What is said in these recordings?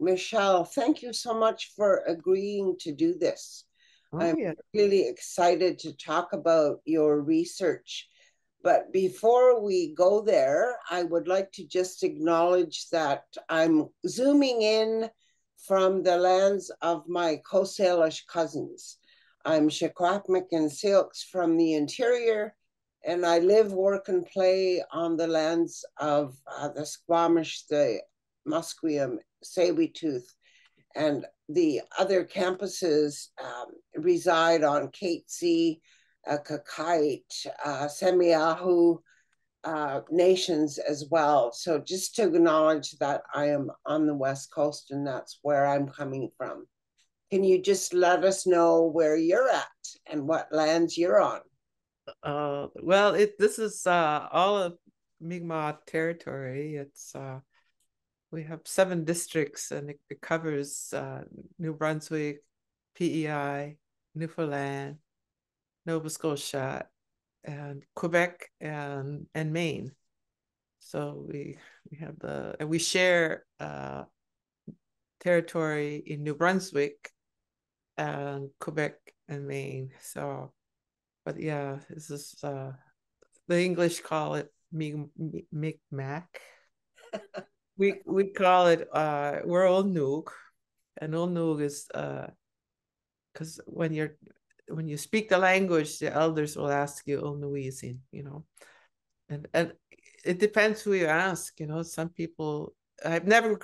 Michelle, thank you so much for agreeing to do this. Oh, I'm yeah. really excited to talk about your research. But before we go there, I would like to just acknowledge that I'm zooming in from the lands of my Coast Salish cousins. I'm Shequatmik and Silks from the interior, and I live, work, and play on the lands of the Squamish, the Musqueam, Tsleil-Waututh, and the other campuses reside on Katesay, Kakite, Semiahoo nations as well. So just to acknowledge that I am on the West Coast and that's where I'm coming from. Can you just let us know where you're at and what lands you're on? Well, this is all of Mi'kmaq territory. It's we have 7 districts, and it covers New Brunswick, PEI, Newfoundland, Nova Scotia, and Quebec, and Maine. So we have and we share territory in New Brunswick and Quebec and Maine. So, but yeah, this is the English call it Mi'kmaq. We call it we're Old Nook, and Old Nook is because when you speak the language, the elders will ask you Old Nuisin, and it depends who you ask. Some people I've never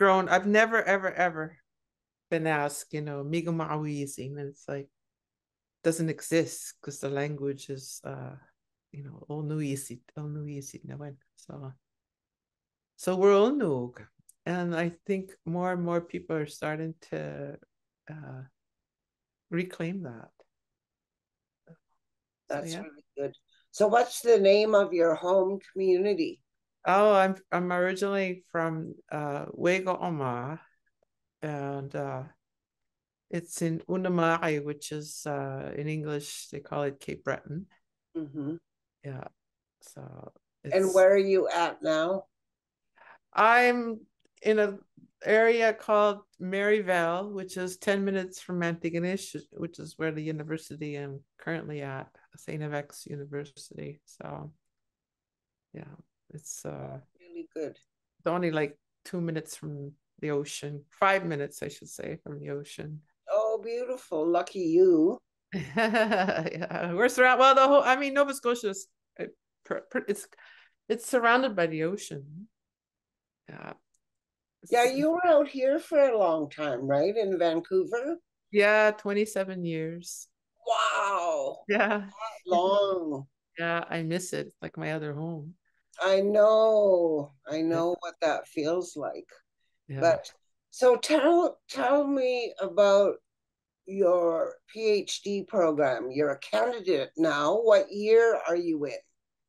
ever been asked, Mi'kmaq, and it's like doesn't exist because the language is Old Nuisit, Nawen. So we're all Noog. And I think more and more people are starting to uh, reclaim that. So That's yeah. really good. So, what's the name of your home community? Oh, I'm originally from Wego Oma, and it's in Unamai, which is in English they call it Cape Breton. Mm-hmm. Yeah. So And it's where are you at now? I'm in an area called Maryvale, which is 10 minutes from Antigonish, which is where the university I'm currently at, St. FX University. So yeah, it's Really good. only like 2 minutes from the ocean, 5 minutes, I should say, from the ocean. Oh, beautiful. Lucky you. Yeah, we're surrounded. Well, the whole, I mean, Nova Scotia is it's surrounded by the ocean. Yeah. Yeah, It's, you were out here for a long time, right? In Vancouver? yeah, 27 years. Wow. Yeah. Long. Yeah, I miss it. It's like my other home. I know. I Yeah. know what that feels like. Yeah. But so tell me about your PhD program. You're a candidate now. What year are you in?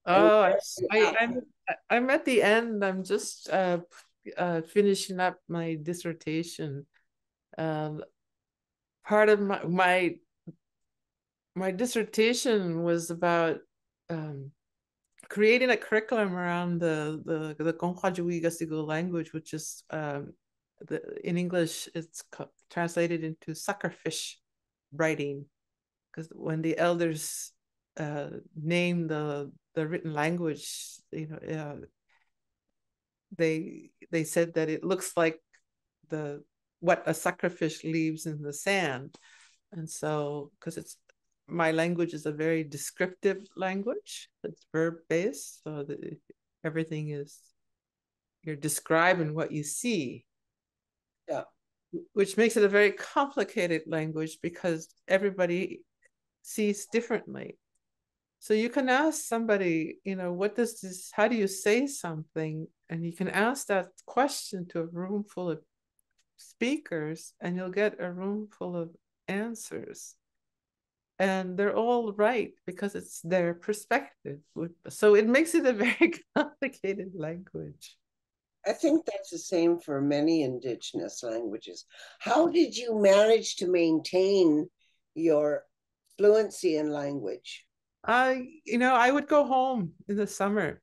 And Oh, where are you at? I'm at the end. I'm just finishing up my dissertation. Um, Part of my dissertation was about um, creating a curriculum around the Konghwajuwi language, which is in English it's translated into suckerfish writing, because when the elders name the written language, they said that it looks like the what a suckerfish leaves in the sand. And so because it's my language is a very descriptive language, it's verb based, so that everything is you're describing what you see, Yeah. which makes it a very complicated language because everybody sees differently. So you can ask somebody, what does this, how do you say something? And you can ask that question to a room full of speakers and you'll get a room full of answers. And they're all right because it's their perspective. So it makes it a very complicated language. I think that's the same for many indigenous languages. How did you manage to maintain your fluency in language? I would go home in the summer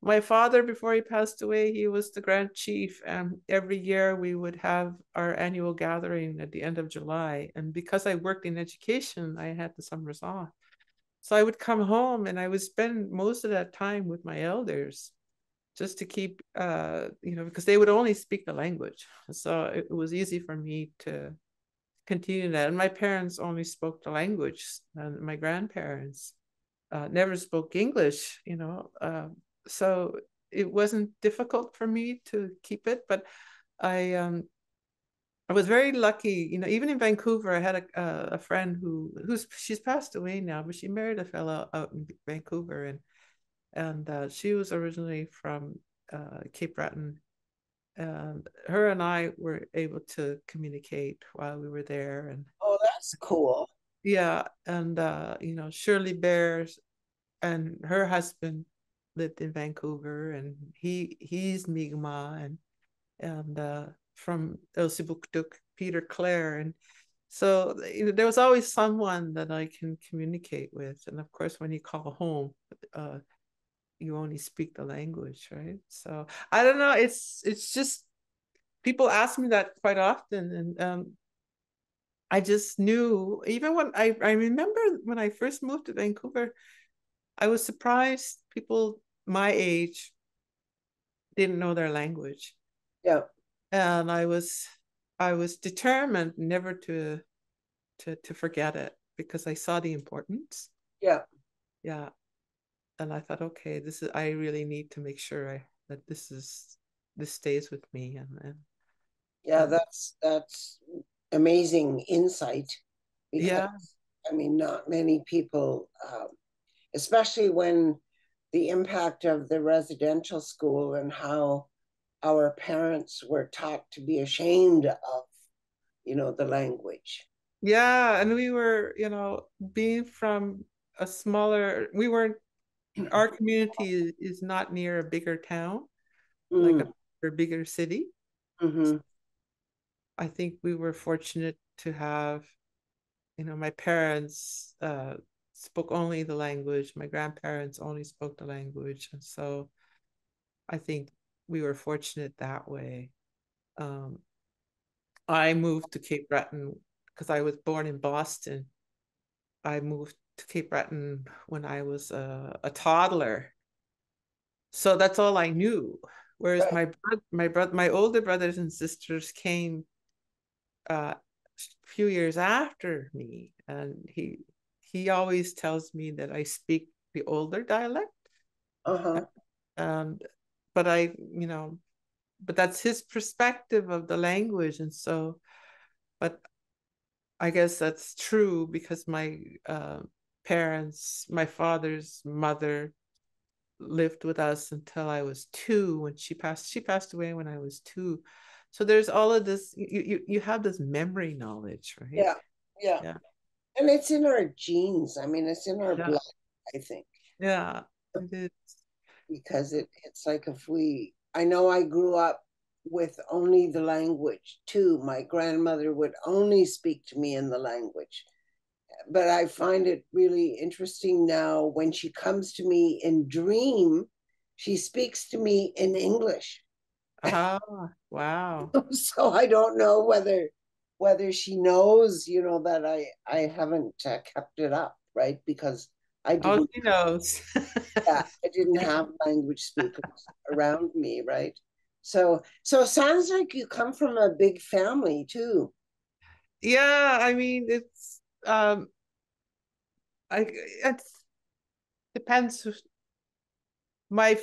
My father, before he passed away, he was the Grand Chief, and every year we would have our annual gathering at the end of July. And because I worked in education, I had the summers off. So I would come home and I would spend most of that time with my elders just to keep, because they would only speak the language. So it was easy for me to continue that. And my parents only spoke the language, and my grandparents never spoke English, so it wasn't difficult for me to keep it. But I um, I was very lucky, even in Vancouver. I had a friend she's passed away now, but she married a fellow out in Vancouver, and she was originally from Cape Breton, and her and I were able to communicate while we were there. And Oh, that's cool. yeah, and Shirley Bears and her husband lived in Vancouver, and he's Mi'kmaq, and from Elsipogtog, Peter Clare, and so there was always someone that I can communicate with. And of course, when you call home, you only speak the language, right? So I don't know. It's just people ask me that quite often, and I just knew. Even when I remember when I first moved to Vancouver, I was surprised people my age didn't know their language. Yeah. And I was determined never to forget it because I saw the importance. Yeah. Yeah. And I thought, okay, I really need to make sure that this stays with me. Yeah, And that's amazing insight because yeah. I mean, not many people, especially when the impact of the residential school and how our parents were taught to be ashamed of, the language. Yeah. And we were, being from we weren't, our community is not near a bigger town, like Mm, a bigger city. mm-hmm. I think we were fortunate to have, my parents spoke only the language. My grandparents only spoke the language. And so I think we were fortunate that way. Um, I moved to Cape Breton because I was born in Boston. I moved to Cape Breton when I was a toddler. So that's all I knew. Whereas Right. my older brothers and sisters came a few years after me, and he always tells me that I speak the older dialect. Uh-huh. And but but that's his perspective of the language. And so, but I guess that's true because my father's mother lived with us until I was 2. When she passed away when I was 2. So there's all of this. You have this memory knowledge, right? Yeah. Yeah. Yeah. And it's in our genes. I mean, it's in our Yeah. blood, I think, Yeah. It is. because it's like if I know I grew up with only the language too. My grandmother would only speak to me in the language. But I find it really interesting now when she comes to me in dream, she speaks to me in English. Ah, wow. So I don't know whether she knows, that I haven't kept it up, right? Because I Oh, didn't, she knows. yeah, I didn't have language speakers around me, right? So it sounds like you come from a big family too. Yeah, I mean, I it depends. My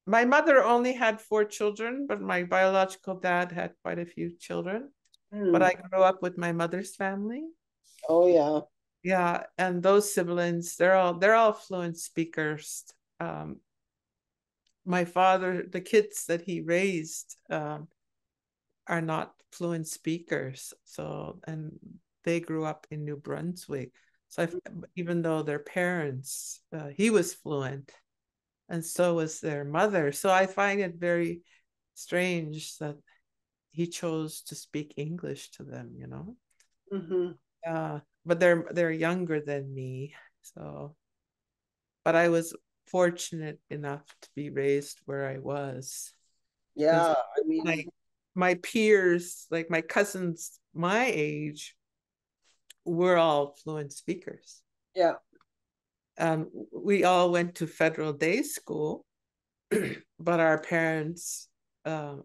my mother only had 4 children, but my biological dad had quite a few children. But Hmm. I grew up with my mother's family. Oh yeah. Yeah, and those siblings, they're all fluent speakers. Um, my father, the kids that he raised, are not fluent speakers. So, and they grew up in New Brunswick. So, even though their parents, he was fluent, and so was their mother. So, I find it very strange that he chose to speak English to them. Mm-hmm. But they're younger than me. So, but I was fortunate enough to be raised where I was. Because Yeah, I mean, my peers, like my cousins my age, were all fluent speakers. yeah. We all went to federal day school, but our parents uh,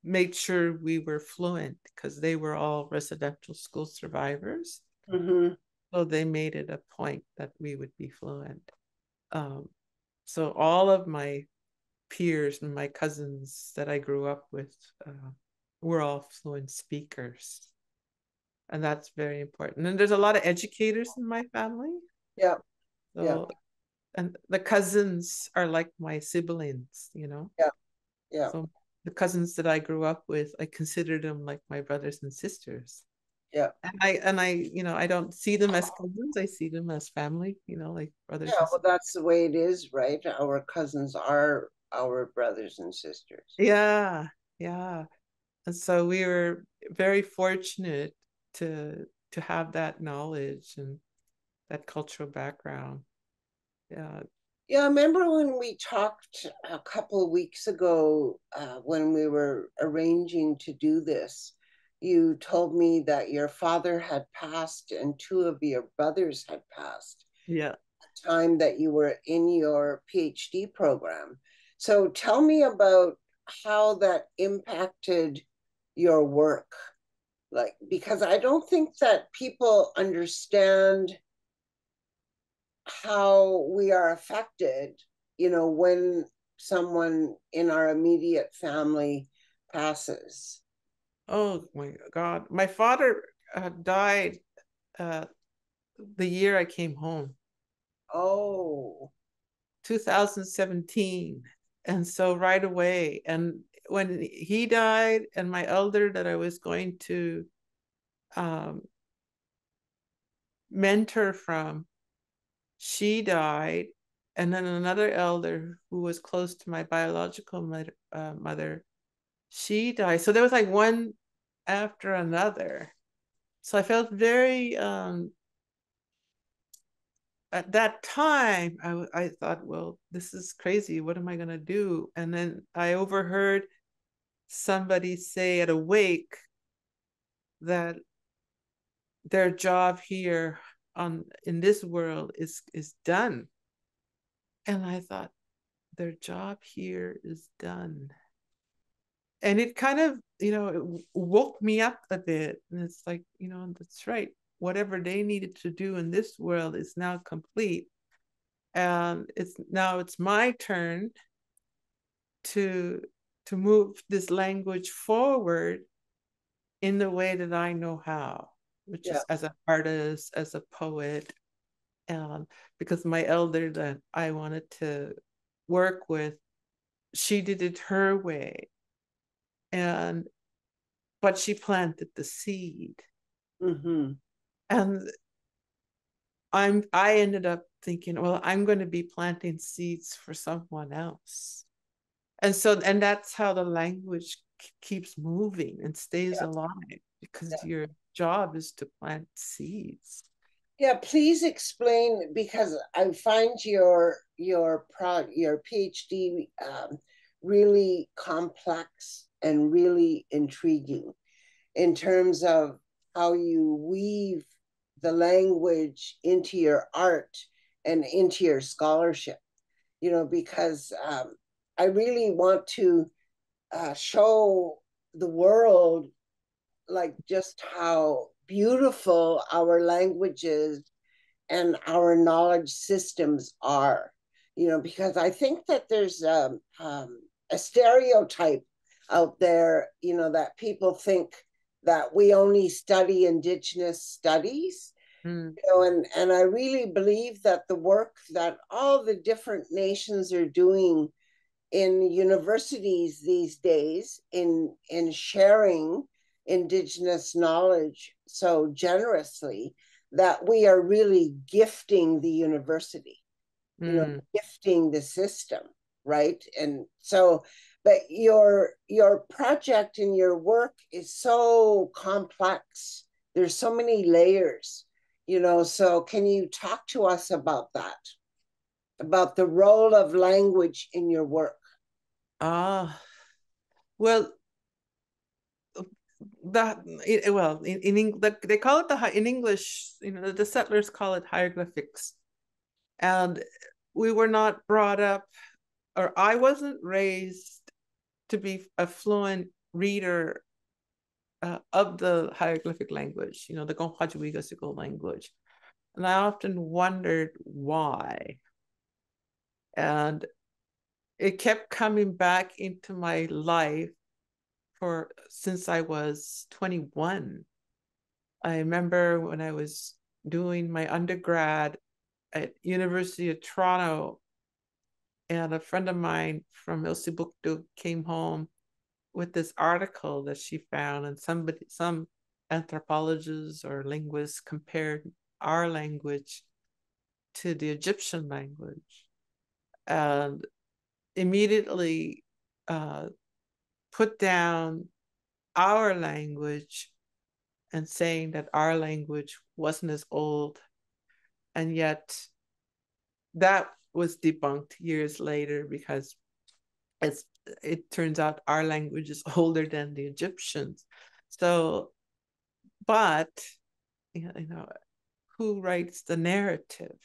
made sure we were fluent because they were all residential school survivors. Mm-hmm. So they made it a point that we would be fluent. Um, so all of my peers and my cousins that I grew up with were all fluent speakers. And that's very important. And there's a lot of educators in my family. Yeah, yeah, So, and the cousins are like my siblings, you know? yeah, yeah, So the cousins that I grew up with, I consider them like my brothers and sisters. yeah. I don't see them as cousins. I see them as family, like brothers Yeah, and well, sisters. that's the way it is, right? Our cousins are our brothers and sisters. Yeah, yeah. And so we were very fortunate to have that knowledge and that cultural background. Yeah. Yeah, I remember when we talked a couple of weeks ago when we were arranging to do this, you told me that your father had passed and two of your brothers had passed Yeah. time that you were in your PhD program. So tell me about how that impacted your work. Like, because I don't think that people understand how we are affected, when someone in our immediate family passes. Oh my God. My father died uh, the year I came home, Oh, 2017. And so right away, and when he died, and my elder that I was going to um, mentor from, she died. And then another elder who was close to my biological mother, she died. So there was like one after another. So I felt very at that time, I thought, well, this is crazy. What am I going to do? And then I overheard somebody say at a wake that their job here on in this world is done. And I thought, their job here is done. And it kind of, it woke me up a bit. And it's like, that's right. Whatever they needed to do in this world is now complete. And it's my turn to to move this language forward in the way that I know how, which yeah. is as an artist, as a poet, and because my elder that I wanted to work with, she did it her way, and but she planted the seed, Mm-hmm. and I ended up thinking, well, I'm going to be planting seeds for someone else. And that's how the language keeps moving and stays Yeah, alive because yeah. your job is to plant seeds. Yeah, please explain because I find your PhD really complex and really intriguing in terms of how you weave the language into your art and into your scholarship. Because I really want to show the world like just how beautiful our languages and our knowledge systems are, because I think that there's a stereotype out there, that people think that we only study Indigenous studies, Mm, and I really believe that the work that all the different nations are doing in universities these days in sharing Indigenous knowledge so generously that we are really gifting the university, mm, gifting the system, right? And so, but your project and your work is so complex. There's so many layers, so can you talk to us about that? about the role of language in your work. Ah, well, that well they call it in English, the settlers call it hieroglyphics, and we were not brought up, or I wasn't raised to be a fluent reader of the hieroglyphic language, the Gonghwajuigasical language. And I often wondered why. And it kept coming back into my life for since I was 21. I remember when I was doing my undergrad at University of Toronto, and a friend of mine from Ilsibuktu came home with this article that she found, and some anthropologists or linguists compared our language to the Egyptian language, and immediately uh, put down our language and saying that our language wasn't as old. And yet that was debunked years later, because it turns out our language is older than the Egyptians. So, but who writes the narrative?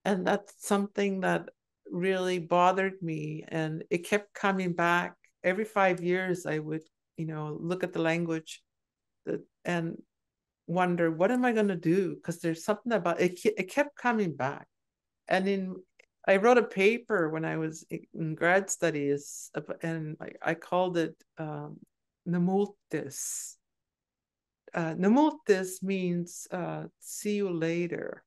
And that's something that really bothered me, and it kept coming back every 5 years. I would look at the language and wonder, what am I going to do? Because there's something about it. It kept coming back. And I wrote a paper when I was in grad studies, and I called it Namultis. Namultis means see you later.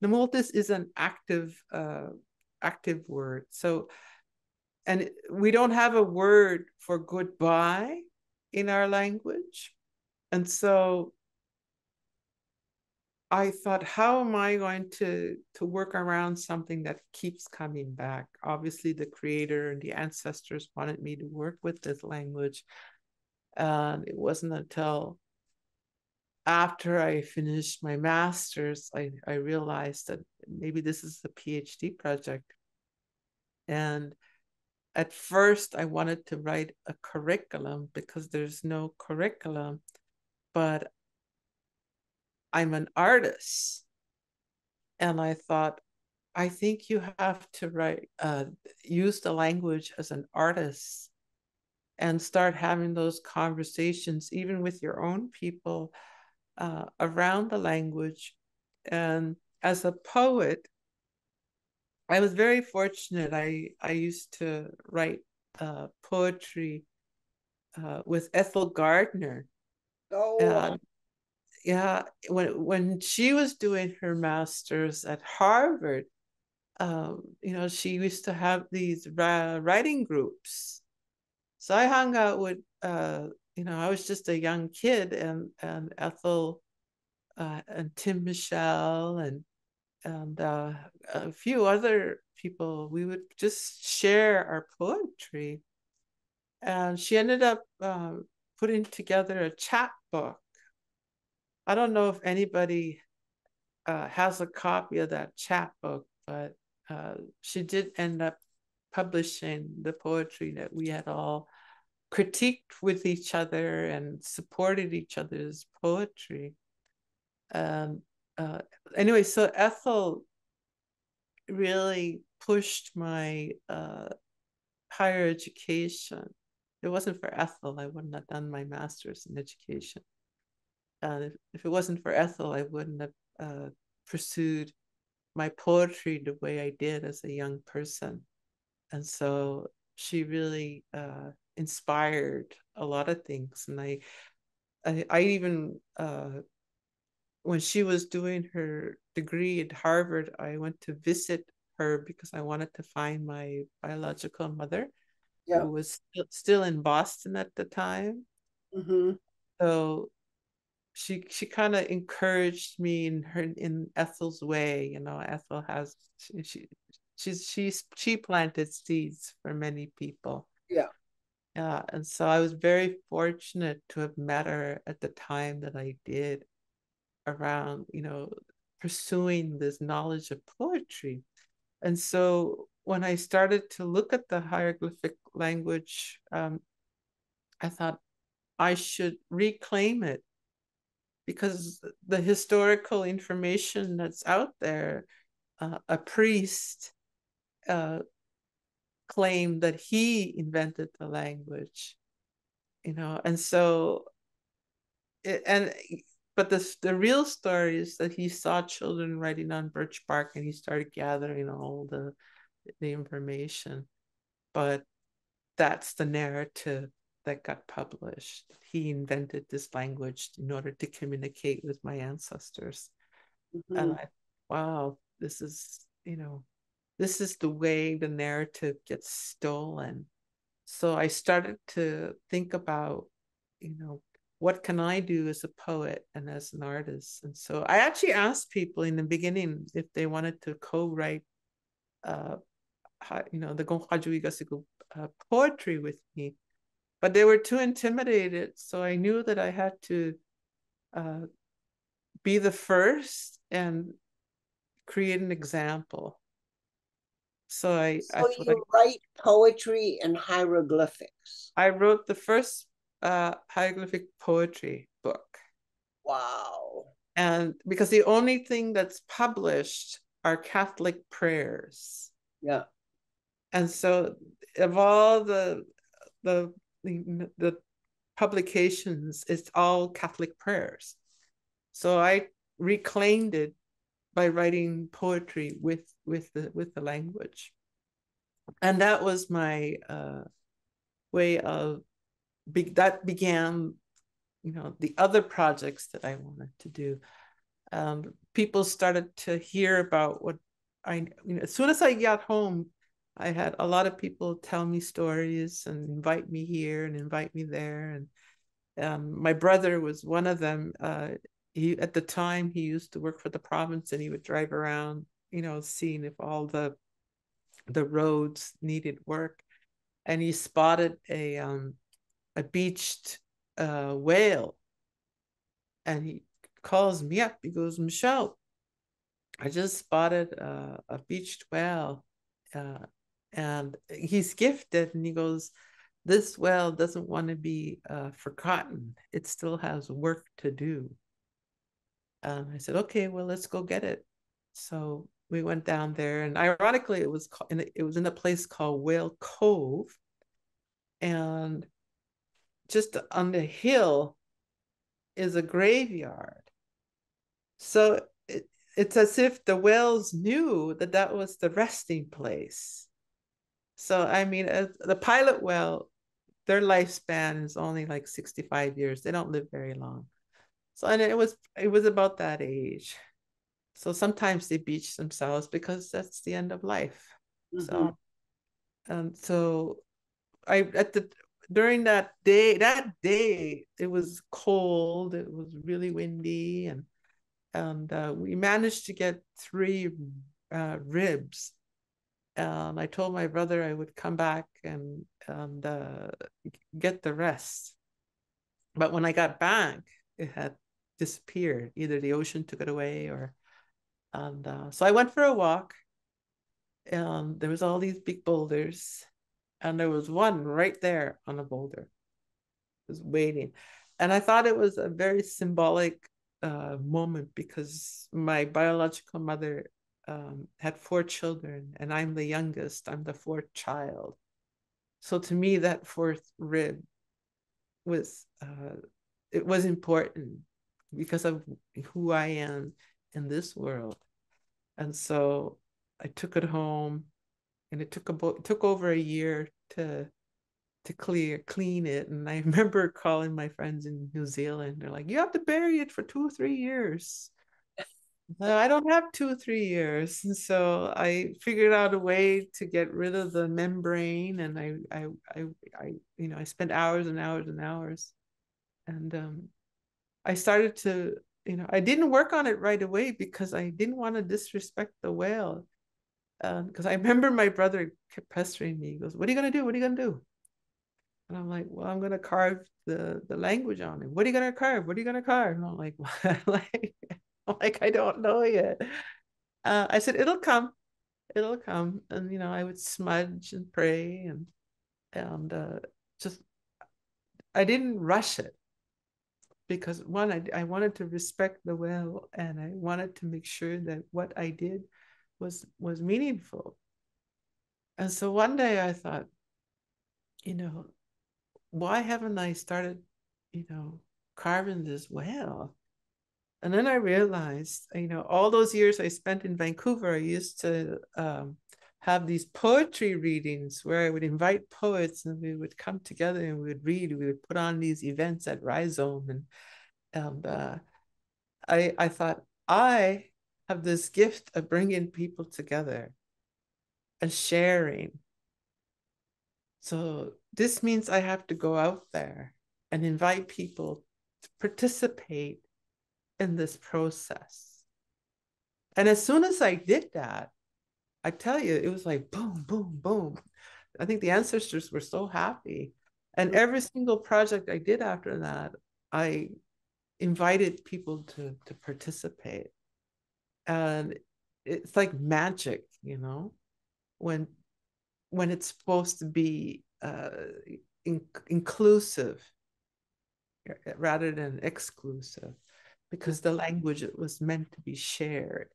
Namultis is an active word. So, and we don't have a word for goodbye in our language. And so I thought, how am I going to work around something that keeps coming back? Obviously, the creator and the ancestors wanted me to work with this language. And it wasn't until after I finished my master's, I realized that maybe this is a PhD project. And at first, I wanted to write a curriculum because there's no curriculum, but I'm an artist. And I thought, I think you have to use the language as an artist and start having those conversations, even with your own people, around the language. And as a poet, I was very fortunate. I used to write poetry with Ethel Gardner. Oh, And yeah, when she was doing her master's at Harvard, she used to have these writing groups. So I hung out with, I was just a young kid, and Ethel and Tim Michelle and a few other people. We would just share our poetry, and she ended up putting together a chapbook. I don't know if anybody has a copy of that chapbook, but she did end up publishing the poetry that we had all critiqued with each other and supported each other's poetry. Um, uh, anyway, so Ethel really pushed my higher education. If it wasn't for Ethel, I wouldn't have done my master's in education. If it wasn't for Ethel, I wouldn't have pursued my poetry the way I did as a young person. And so she really inspired a lot of things. And I even, when she was doing her degree at Harvard, I went to visit her because I wanted to find my biological mother, yeah. who was still in Boston at the time. Mm-hmm. So she kind of encouraged me in Ethel's way. Ethel has she planted seeds for many people. Yeah. Yeah, and so I was very fortunate to have met her at the time that I did, around pursuing this knowledge of poetry. And so when I started to look at the hieroglyphic language, I thought I should reclaim it, because the historical information that's out there, a priest uh, claimed that he invented the language, and so and but the real story is that he saw children writing on birch bark and he started gathering all the information. But that's the narrative that got published. He invented this language in order to communicate with my ancestors. And Mhm. wow, this is the way the narrative gets stolen. So I started to think about, what can I do as a poet and as an artist? And so I actually asked people in the beginning if they wanted to co-write, uh, the Gonghaju poetry with me, but they were too intimidated. So I knew that I had to uh, be the first and create an example. So So you write poetry and hieroglyphics. I wrote the first hieroglyphic poetry book. Wow. And because the only thing that's published are Catholic prayers. Yeah. And so of all the the publications, it's all Catholic prayers. So I reclaimed it by writing poetry with the language. And that was my way of that began, the other projects that I wanted to do. People started to hear about what as soon as I got home, I had a lot of people tell me stories and invite me here and invite me there. And my brother was one of them. At the time, he used to work for the province, and he would drive around, seeing if all the roads needed work. And he spotted a beached whale, and he calls me up. He goes, "Michelle, I just spotted a beached whale." Uh, and he's gifted, and he goes, "This whale doesn't want to be forgotten. It still has work to do." I said, "Okay, well, let's go get it." So we went down there, and ironically, it was in a place called Whale Cove, and just on the hill is a graveyard. So it's as if the whales knew that that was the resting place. So, I mean, the pilot whale, their lifespan is only like 65 years. They don't live very long. So, and it was about that age. So sometimes they beach themselves because that's the end of life. Mm-hmm. So, and so I at the during that day it was cold. It was really windy, and we managed to get 3 ribs. And I told my brother I would come back and get the rest. But when I got back, it had disappeared. Either the ocean took it away, or and so I went for a walk, and there was all these big boulders, and there was one right there on a boulder, was waiting. And I thought it was a very symbolic moment, because my biological mother had 4 children, and I'm the youngest. I'm the fourth child. So to me, that fourth rib was it was important because of who I am in this world. And so I took it home, and it took over a year to clean it. And I remember calling my friends in New Zealand. They're like, "You have to bury it for 2 or 3 years." No, I don't have 2 or 3 years. And so I figured out a way to get rid of the membrane, and I spent hours and hours and hours. And I started to, I didn't work on it right away because I didn't want to disrespect the whale. Because I remember my brother kept pestering me. He goes, "What are you gonna do? What are you gonna do?" And I'm like, "Well, I'm gonna carve the language on it." "What are you gonna carve? What are you gonna carve?" And I'm like, "What?" I'm like, "I don't know yet." I said, "It'll come. it'll come. And, I would smudge and pray and just, I didn't rush it because one, I wanted to respect the well, and I wanted to make sure that what I did was meaningful. And so one day I thought, you know, why haven't I started, carving this well? And then I realized, all those years I spent in Vancouver, I used to have these poetry readings where I would invite poets and we would come together and we would read. We would put on these events at Rhizome, and I thought I have this gift of bringing people together and sharing. So this means I have to go out there and invite people to participate in this process. And as soon as I did that, I tell you, it was like boom, boom, boom. I think the ancestors were so happy. And every single project I did after that, I invited people to participate. And it's like magic, when when it's supposed to be inclusive rather than exclusive, because the language was meant to be shared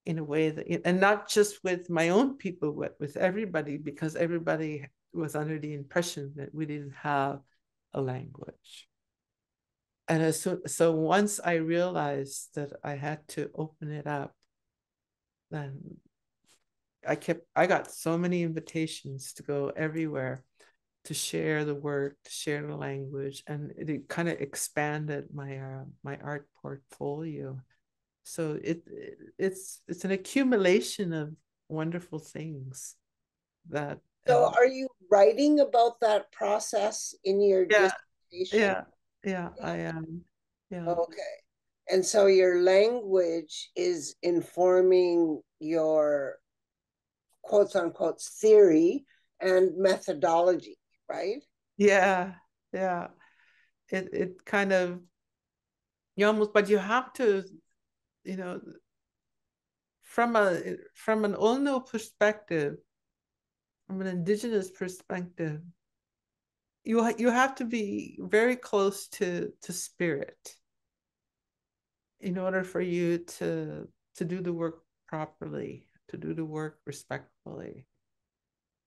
in a way that, and not just with my own people, but with everybody, because everybody was under the impression that we didn't have a language. And so once I realized that I had to open it up, then I got so many invitations to go everywhere to share the work, to share the language, and it kind of expanded my art portfolio. So it's an accumulation of wonderful things that So are you writing about that process in your yeah, dissertation? yeah, I am. Yeah. Okay. And so your language is informing your quotes unquote theory and methodology, right? Yeah, yeah. It kind of, you almost, but you have to, you know, from an Olno perspective, from an Indigenous perspective, you have to be very close to spirit in order for you to do the work properly, to do the work respectfully,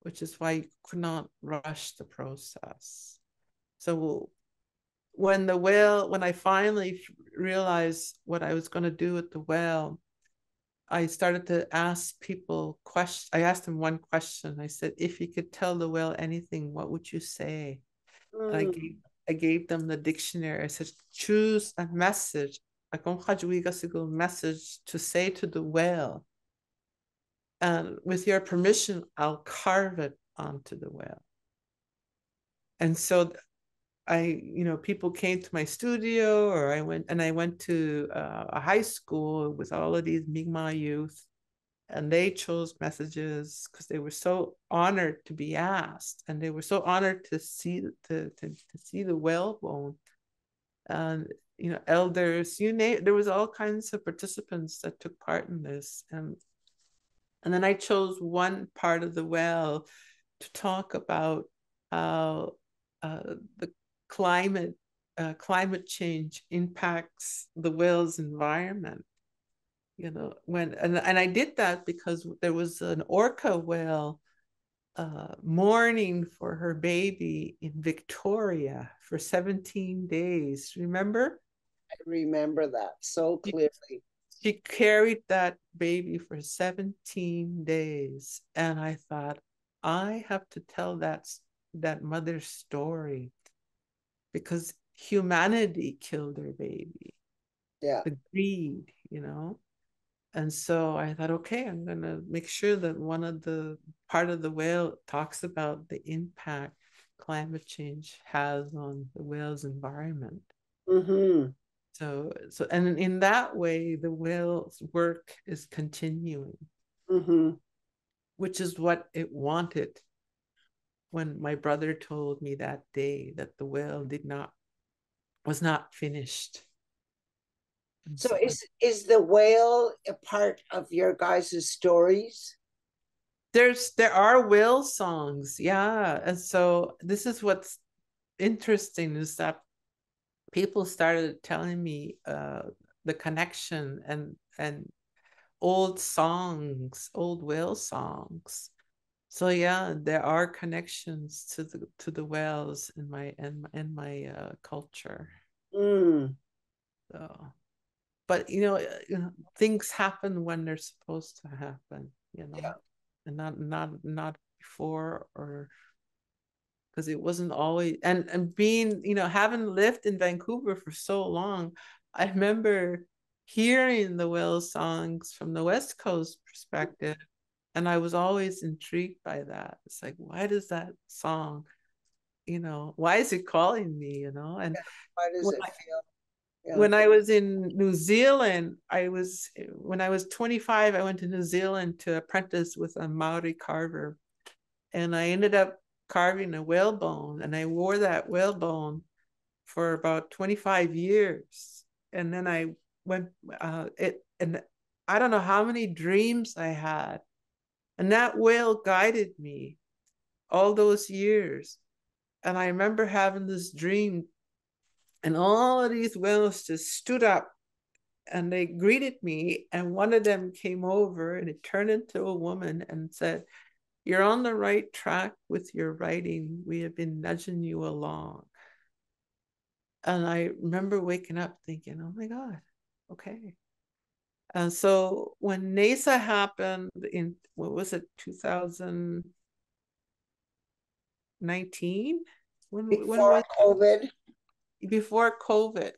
which is why you could not rush the process. So when I finally realized what I was going to do with the well, I started to ask people questions. I asked them one question. I said, if you could tell the whale anything, what would you say? And Mm. I gave them the dictionary. I said, choose a message, a message to say to the whale. And with your permission, I'll carve it onto the whale. And so people came to my studio, or I went to a high school with all of these Mi'kmaq youth, and they chose messages because they were so honored to be asked, and they were so honored to see the whalebone. And elders, you name, there was all kinds of participants that took part in this, and then I chose one part of the whale to talk about how the climate climate change impacts the whale's environment. And I did that because there was an orca whale mourning for her baby in Victoria for 17 days. Remember? I remember that so She, clearly. she carried that baby for 17 days. And I thought, I have to tell that mother's story, because humanity killed her baby. Yeah. The greed. And so I thought, okay, I'm going to make sure that one of the part of the whale talks about the impact climate change has on the whale's environment. Mm-hmm. And in that way, the whale's work is continuing, Mm-hmm. which is what it wanted when my brother told me that day that the whale was not finished. And So so is the whale a part of your guys' stories? there are whale songs, yeah. And so this is what's interesting is that people started telling me the connection and old songs, old whale songs. So yeah, there are connections to the whales in my culture. Mm, So, but things happen when they're supposed to happen, yeah. and not before, or because it wasn't always. And being, having lived in Vancouver for so long, I remember hearing the whale songs from the West Coast perspective, and I was always intrigued by that. It's like, why does that song, why is it calling me, and Why does when it I, feel? Yeah. when I was in New Zealand, when I was 25, I went to New Zealand to apprentice with a Maori carver, and I ended up carving a whalebone, and I wore that whalebone for about 25 years. And then I went and I don't know how many dreams I had. And that whale guided me all those years. And I remember having this dream, and all of these whales just stood up and they greeted me. And one of them came over and it turned into a woman and said, "You're on the right track with your writing. We have been nudging you along." And I remember waking up thinking, oh my God, okay. And so when NASA happened in, what was it, 2019? When Before was COVID. before COVID?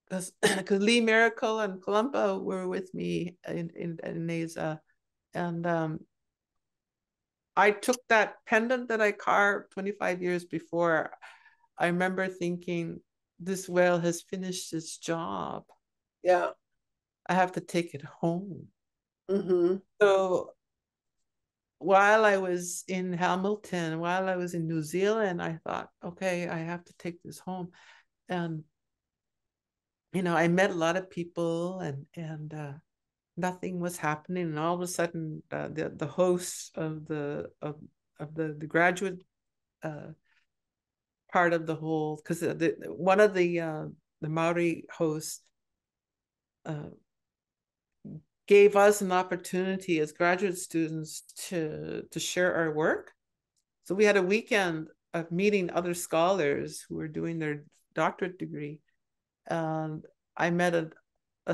Because Lee Miracle and Columba were with me in NASA. And I took that pendant that I carved 25 years before. I remember thinking, this whale has finished its job. Yeah. I have to take it home. Mm-hmm. So while I was in Hamilton, while I was in New Zealand, I thought, okay, I have to take this home. And I met a lot of people, and nothing was happening. And all of a sudden, the hosts of the graduate part of the whole, because one of the Maori hosts uh, gave us an opportunity as graduate students to share our work. So we had a weekend of meeting other scholars who were doing their doctorate degree. And I met a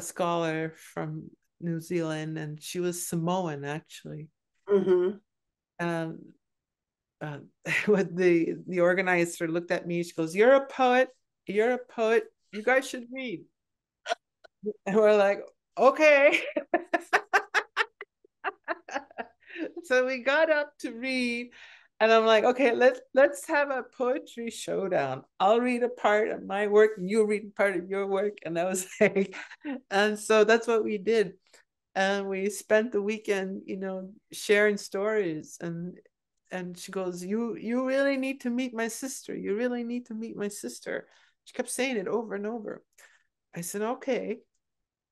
scholar from New Zealand, and she was Samoan actually. Mm-hmm. And uh, when the organizer looked at me, she goes, "You're a poet. You're a poet. You guys should read." And we're like, "Okay." So we got up to read, and I'm like, okay, let's have a poetry showdown. I'll read a part of my work and you read a part of your work. And I was like, and so that's what we did. And we spent the weekend, sharing stories. And she goes, you really need to meet my sister. You really need to meet my sister. She kept saying it over and over. I said, okay.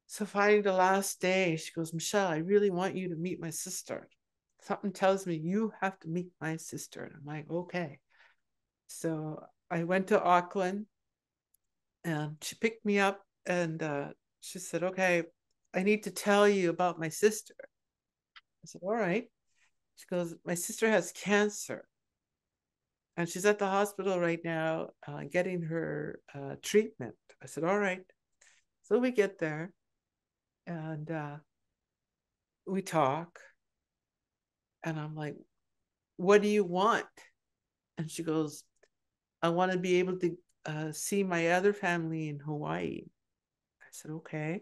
So finally, the last day, she goes, "Michelle, I really want you to meet my sister. Something tells me you have to meet my sister." And I'm like, okay. So I went to Auckland, and she picked me up, and she said, "Okay, I need to tell you about my sister." I said, "All right." She goes, "My sister has cancer, and she's at the hospital right now getting her treatment." I said, "All right." So we get there, and we talk. And I'm like, "What do you want?" And she goes, "I want to be able to see my other family in Hawaii." I said, okay.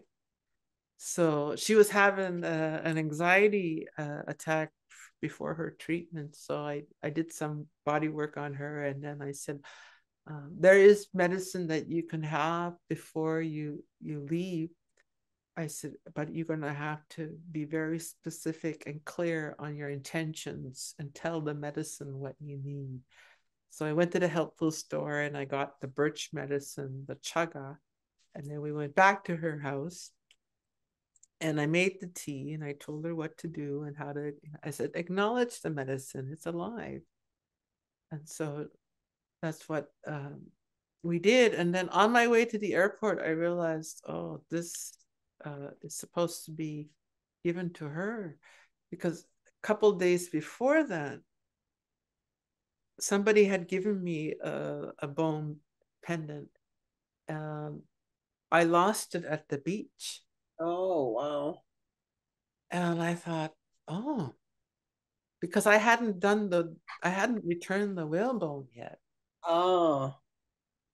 So she was having an anxiety attack before her treatment. So I did some body work on her. And then I said, there is medicine that you can have before you leave. I said, but you're going to have to be very specific and clear on your intentions and tell the medicine what you need. So I went to the health food store and I got the birch medicine, the chaga, and then we went back to her house. And I made the tea and I told her what to do and how to, I said, acknowledge the medicine, it's alive. And so that's what we did. And then on my way to the airport, I realized, oh, this is supposed to be given to her, because a couple days before that, somebody had given me a bone pendant. Um, I lost it at the beach. Oh, wow. And I thought, oh, because I hadn't returned the whalebone yet. Oh,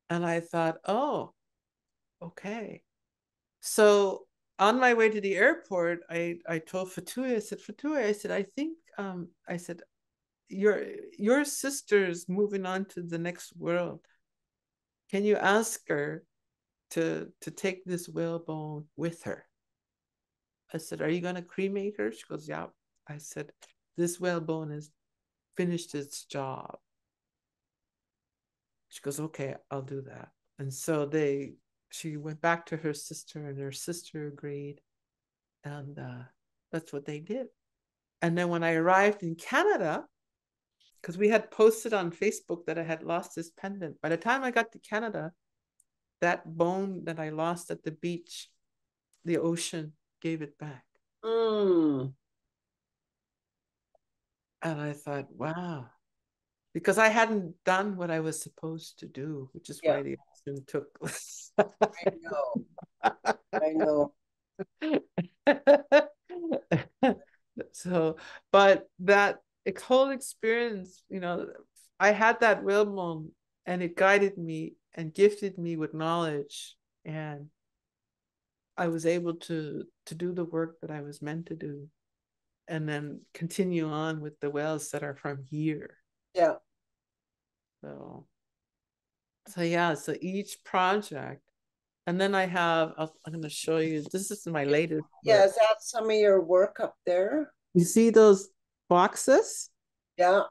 And I thought, oh, okay. So on my way to the airport, I told Fatui, I said, Fatui, I said, I think, I said, your sister's moving on to the next world. Can you ask her to take this whalebone with her? I said, are you going to cremate her? She goes, yeah. I said, this whalebone has finished its job. She goes, okay, I'll do that. And so she went back to her sister, and her sister agreed. And that's what they did. And then when I arrived in Canada, because we had posted on Facebook that I had lost this pendant, by the time I got to Canada, that bone that I lost at the beach, the ocean gave it back. mm, And I thought, wow, because I hadn't done what I was supposed to do, which is yeah, why the ocean took. I know. I know. So, but that whole experience, I had that whalebone, and it guided me and gifted me with knowledge, and I was able to do the work that I was meant to do, and then continue on with the whales that are from here. Yeah. So, so yeah, so each project, and then I'm going to show you. This is my latest Yeah. work. Is that some of your work up there? You see those boxes? Yeah.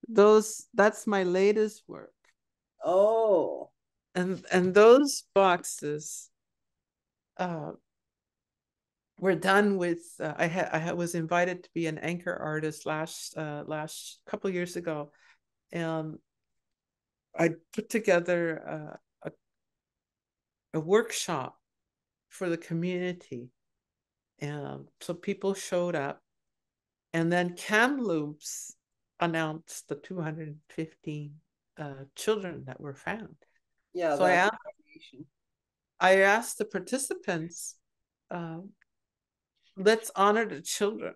That's my latest work. Oh. And those boxes uh were done with I was invited to be an anchor artist last couple years ago, and I put together a workshop for the community, and so people showed up, and then Kamloops announced the 215 children that were found. Yeah, So that's I asked the participants, uh, let's honor the children.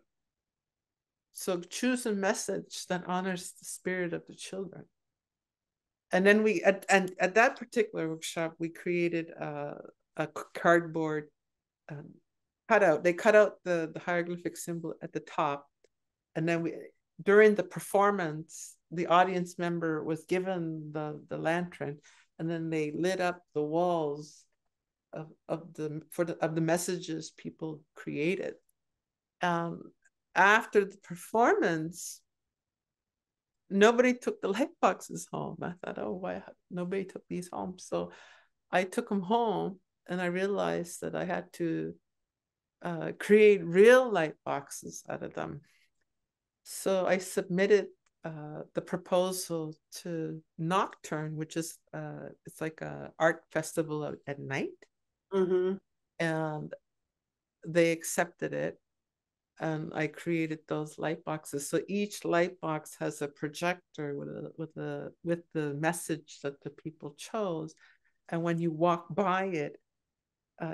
So choose a message that honors the spirit of the children. And then at that particular workshop, we created a cardboard cutout. They cut out the hieroglyphic symbol at the top, and then during the performance, the audience member was given the lantern, and then they lit up the walls of the messages people created. After the performance, nobody took the light boxes home. I thought, oh, why nobody took these home? So I took them home, and I realized that I had to create real light boxes out of them. So I submitted the proposal to Nocturne, which is it's like a art festival at night, mm-hmm. and they accepted it, and I created those light boxes. So each light box has a projector with the message that the people chose, and when you walk by it,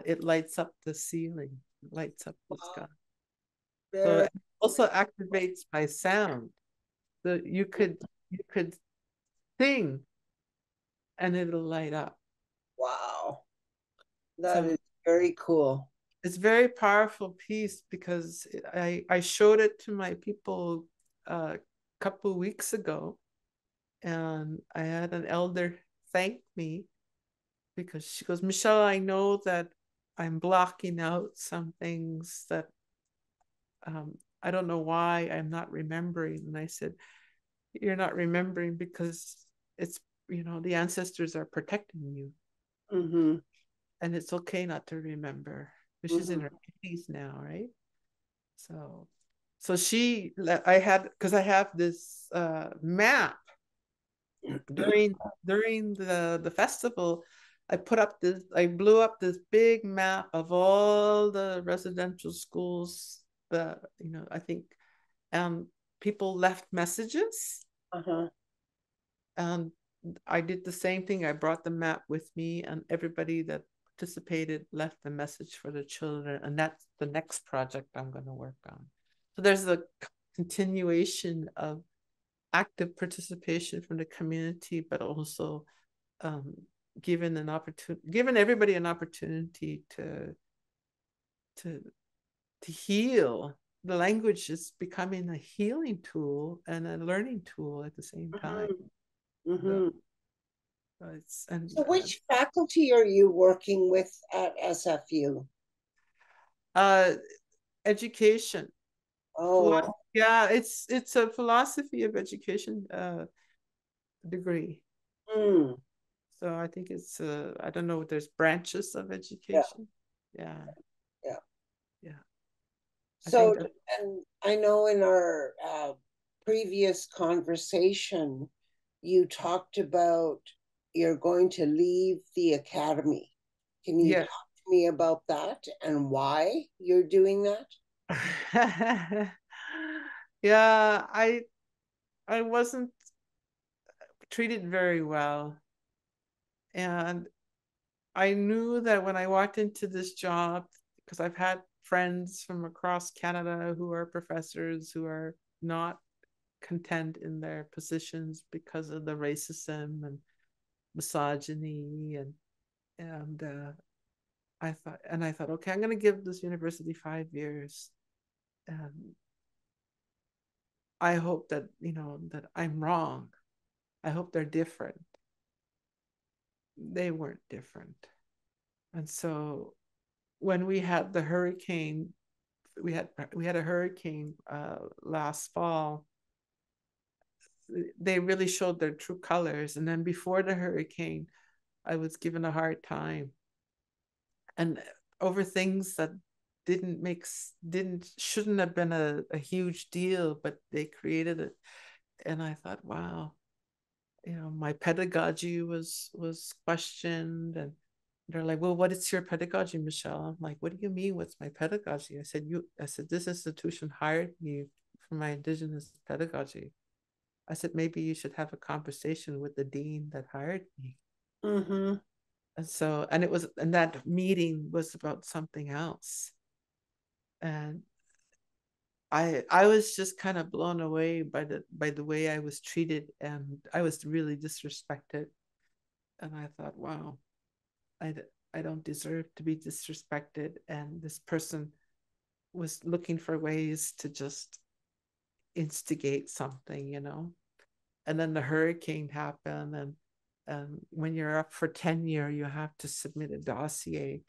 it lights up the ceiling, lights up the sky. So Very it also activates by sound. So you could sing, and it'll light up. wow. That So is very cool. it's a very powerful piece, because I showed it to my people a couple of weeks ago, and I had an elder thank me, because she goes, Michelle, I know that I'm blocking out some things that I don't know why I'm not remembering. And I said, you're not remembering because it's, the ancestors are protecting you. Mm-hmm. And it's okay not to remember, because she's in Mm-hmm. her 80s now, right? So, I had, because I have this map during the festival. I blew up this big map of all the residential schools that, I think, um, people left messages. Uh-huh. And I did the same thing. I brought the map with me, and everybody that participated left a message for the children. And that's the next project I'm going to work on. So there's a continuation of active participation from the community, but also um, giving everybody an opportunity to to heal. The language is becoming a healing tool and a learning tool at the same time. Mm-hmm. So, Mm-hmm. it's and So which faculty are you working with at SFU? uh, education. Oh, Yeah, it's a philosophy of education degree. mm, So I think it's I don't know, there's branches of yeah, education. Yeah, yeah. yeah. I think So, that and I know in our previous conversation, you talked about you're going to leave the academy. Can you yeah. talk to me about that and why you're doing that? Yeah, I wasn't treated very well. And I knew that when I walked into this job, because I've had friends from across Canada who are professors who are not content in their positions because of the racism and misogyny, and I thought, okay, I'm going to give this university 5 years, and I hope that that I'm wrong. I hope they're different. They weren't different, and so when we had the hurricane, we had a hurricane last fall. They really showed their true colors, and then before the hurricane, I was given a hard time, and over things that didn't shouldn't have been a huge deal, but they created it. And I thought, wow, my pedagogy was questioned, and they're like, well, what is your pedagogy, Michelle? I'm like, what do you mean, what's my pedagogy? I said, this institution hired me for my Indigenous pedagogy. I said, maybe you should have a conversation with the dean that hired me. Mm-hmm. And that meeting was about something else. And I was just kind of blown away by the way I was treated, and I was really disrespected. And I thought, wow, I, I don't deserve to be disrespected. And this person was looking for ways to just instigate something. And then the hurricane happened, and when you're up for tenure, you have to submit a dossier.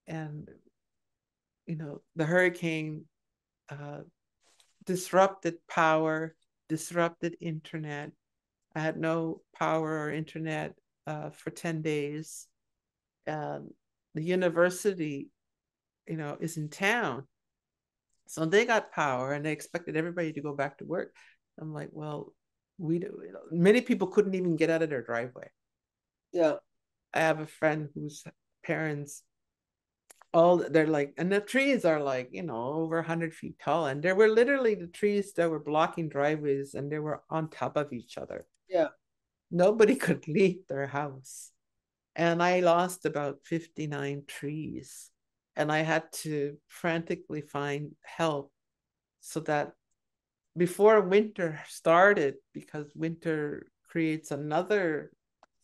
And the hurricane uh, disrupted power, disrupted internet. I had no power or internet for 10 days. And the university, is in town. So they got power and they expected everybody to go back to work. I'm like, well, many people couldn't even get out of their driveway. Yeah, I have a friend whose parents, all they're like, and the trees are like, over 100 feet tall. And there were literally the trees that were blocking driveways, and they were on top of each other. yeah. Nobody could leave their house. And I lost about 59 trees. And I had to frantically find help so that before winter started, because winter creates another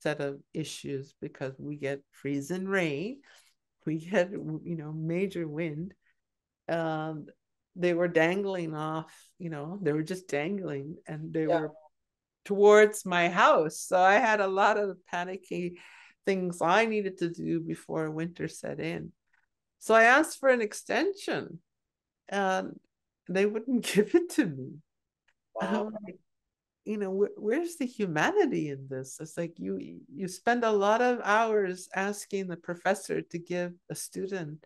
set of issues, because we get freezing rain, we get major wind. um they were dangling off, they were just dangling, and they Yeah. were towards my house. So I had a lot of panicky things I needed to do before winter set in. So I asked for an extension, and they wouldn't give it to me. And Wow. I'm like, where's the humanity in this? It's like you spend a lot of hours asking the professor to give a student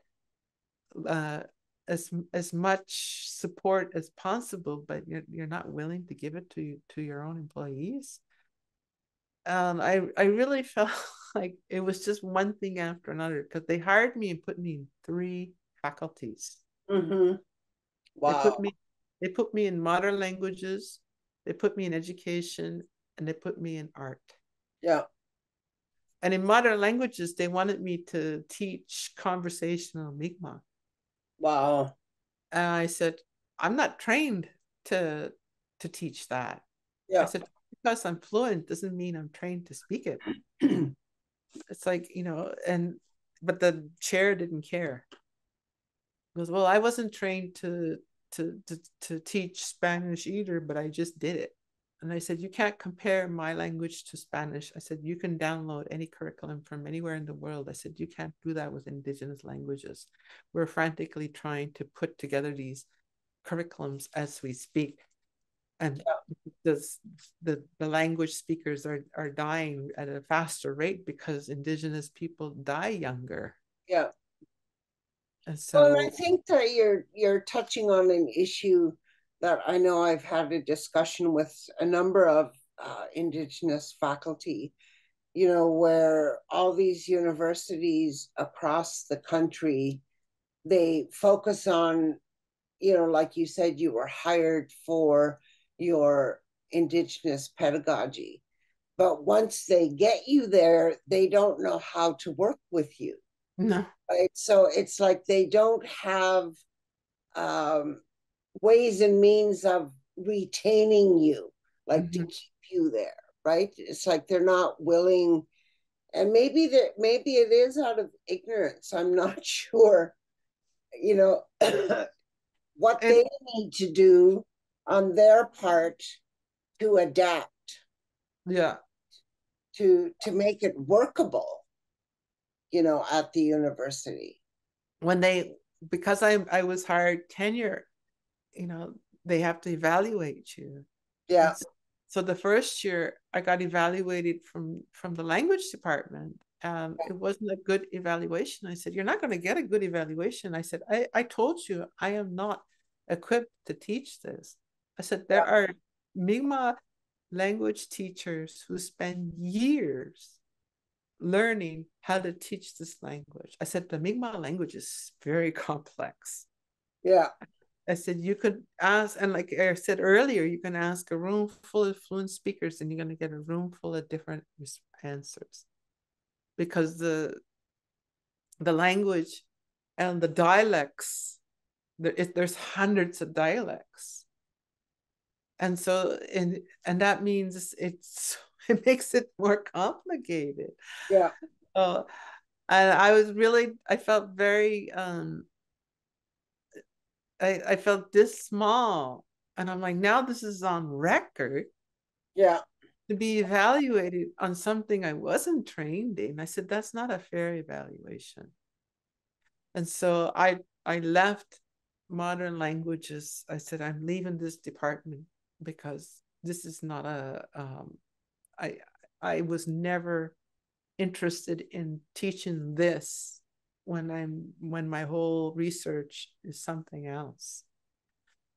uh, as much support as possible, but you're not willing to give it to your own employees. And I really felt like it was just one thing after another, because they hired me and put me in three faculties. Mm-hmm. They Wow. put me they put me in modern languages, they put me in education, and they put me in art. Yeah. And in modern languages, they wanted me to teach conversational Mi'kmaq. Wow. And I said, I'm not trained to to teach that. I Yeah. said, because I'm fluent doesn't mean I'm trained to speak it. It's like, and but the chair didn't care. He goes, well, I wasn't trained to teach Spanish either, but I just did it. And I said, you can't compare my language to Spanish. I said, you can download any curriculum from anywhere in the world. I said, you can't do that with Indigenous languages. We're frantically trying to put together these curriculums as we speak. And does the language speakers are dying at a faster rate because Indigenous people die younger. Yeah. And Well, I so, think that you're touching on an issue that I know I've had a discussion with a number of Indigenous faculty, where all these universities across the country, they focus on, like you said, you were hired for your Indigenous pedagogy. But once they get you there, they don't know how to work with you. no. Right? So it's like they don't have um, ways and means of retaining you, like to Mm-hmm. keep you there, right? It's like they're not willing, and maybe it is out of ignorance. I'm not sure, you know, what And they need to do on their part to adapt yeah, to make it workable, at the university. when they because I was hired tenure, you know, they have to evaluate you. Yeah, And so the first year I got evaluated from the language department. It wasn't a good evaluation. I said, you're not going to get a good evaluation. I said, I told you I am not equipped to teach this. I said, there are Mi'kmaq language teachers who spend years learning how to teach this language. I said, the Mi'kmaq language is very complex. yeah, I said, you could ask, and like I said earlier, you can ask a room full of fluent speakers and you're going to get a room full of different answers, because the language and the dialects, there's hundreds of dialects. And so, and that means it makes it more complicated. yeah, Uh, and I felt very, I felt this small. And I'm like, now this is on record yeah, to be evaluated on something I wasn't trained in. I said, that's not a fair evaluation. And so I left modern languages. I said, I'm leaving this department because this is not I, I was never interested in teaching this when my whole research is something else.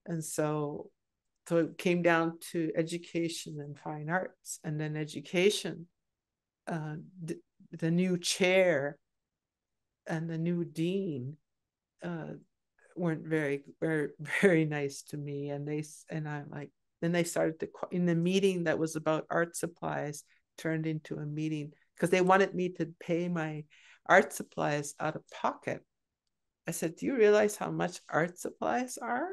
And so it came down to education and fine arts, and then education. uh, the, the new chair and the new dean uh, weren't very nice to me, and I'm like, then they started to, in the meeting that was about art supplies, turned into a meeting because they wanted me to pay my art supplies out of pocket. I said, do you realize how much art supplies are?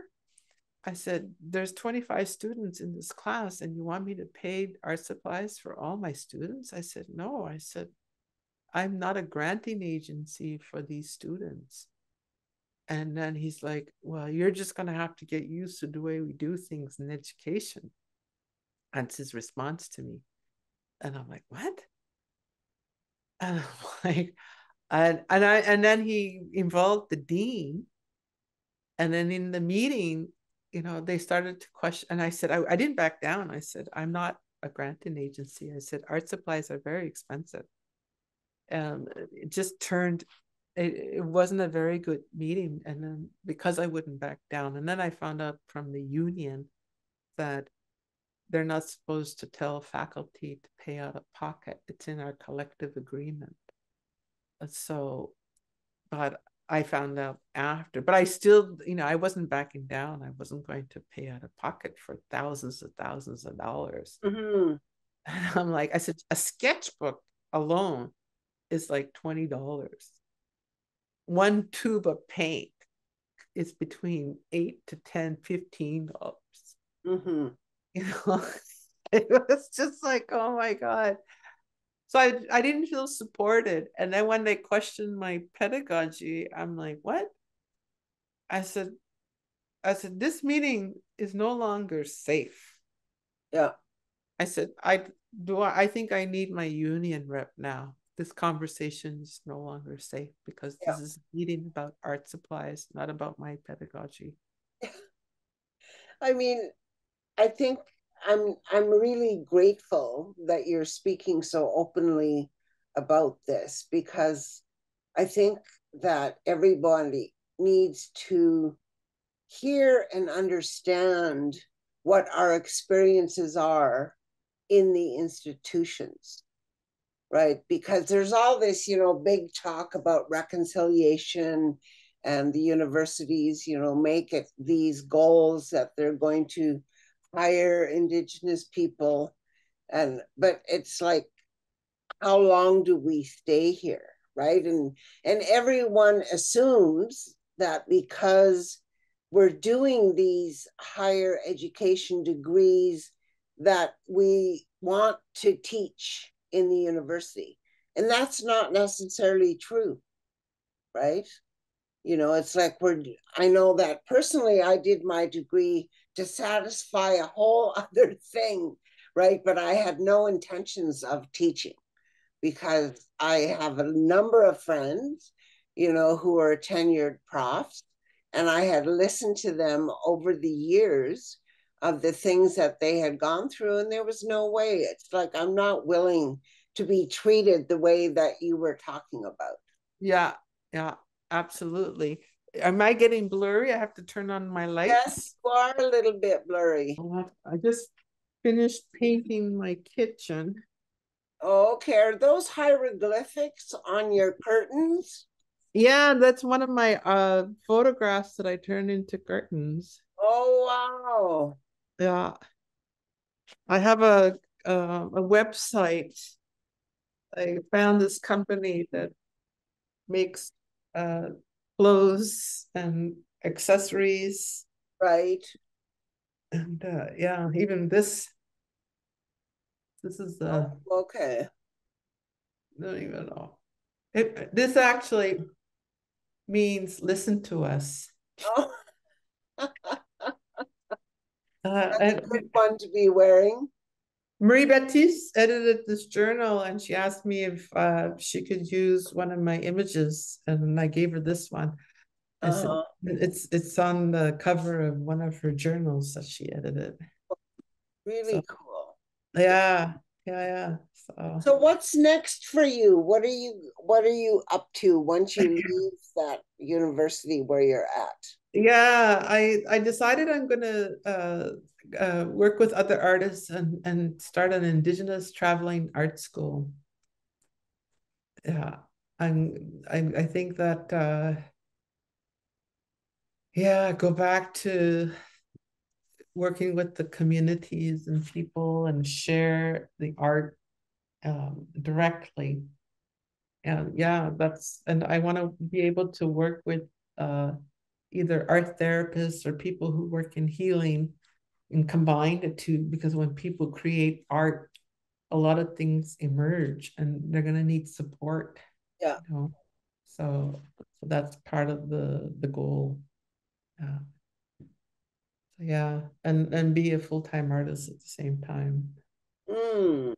I said, there's 25 students in this class and you want me to pay art supplies for all my students? I said, no. I said, I'm not a granting agency for these students. And then he's like, well, you're just going to have to get used to the way we do things in education. That's his response to me. And I'm like, what? And I'm like, and then he involved the dean. And then in the meeting, they started to question. And I said, I didn't back down. I said, I'm not a granting agency. I said, art supplies are very expensive. And it just turned it wasn't a very good meeting. And then because I wouldn't back down, and then I found out from the union that they're not supposed to tell faculty to pay out of pocket. It's in our collective agreement. So, but I found out after, but I still, I wasn't backing down. I wasn't going to pay out of pocket for thousands of dollars. Mm-hmm. And I'm like, I said, a sketchbook alone is like $20. One tube of paint is between $8 to $10, $15. Mm-hmm. You know, it was just like, oh my God. So I didn't feel supported. And then when they questioned my pedagogy, I'm like, what? I said, this meeting is no longer safe. Yeah. I said, I think I need my union rep now. This conversation is no longer safe because Yeah. this is a meeting about art supplies, not about my pedagogy. I mean, I think I'm really grateful that you're speaking so openly about this, because I think that everybody needs to hear and understand what our experiences are in the institutions, right? Because there's all this, big talk about reconciliation, and the universities, make it these goals that they're going to hire Indigenous people. But it's like, how long do we stay here, right? And everyone assumes that because we're doing these higher education degrees, that we want to teach in the university, and that's not necessarily true, right? It's like, I know that personally I did my degree to satisfy a whole other thing, right? But I had no intentions of teaching, because I have a number of friends, who are tenured profs, and I had listened to them over the years of the things that they had gone through, and there was no way. It's like, I'm not willing to be treated the way that you were talking about. Yeah, yeah, absolutely. Am I getting blurry? I have to turn on my Yes, lights. you are a little bit blurry. I just finished painting my kitchen. Okay, are those hieroglyphics on your curtains? Yeah, that's one of my photographs that I turned into curtains. Oh, wow. Yeah, I have a website. I found this company that makes uh clothes and accessories, Right. and yeah, even this is Oh, okay. I don't even know. This actually means listen to us. Oh, that's a And good one to be wearing. Marie Baptiste edited this journal, and she asked me if she could use one of my images, and I gave her this one. I said Uh-huh. it's on the cover of one of her journals that she edited. So Really cool. yeah, yeah. So So what's next for you? What are you up to once you leave that university where you're at? yeah, I decided I'm gonna work with other artists and start an Indigenous traveling art school. Yeah, I think that yeah, go back to working with the communities and people and share the art directly. And yeah, and I want to be able to work with uh, either art therapists or people who work in healing and combine the two, because when people create art, a lot of things emerge and they're going to need support, Yeah. you know. So that's part of the goal. Yeah. So yeah, and be a full-time artist at the same time. Mm,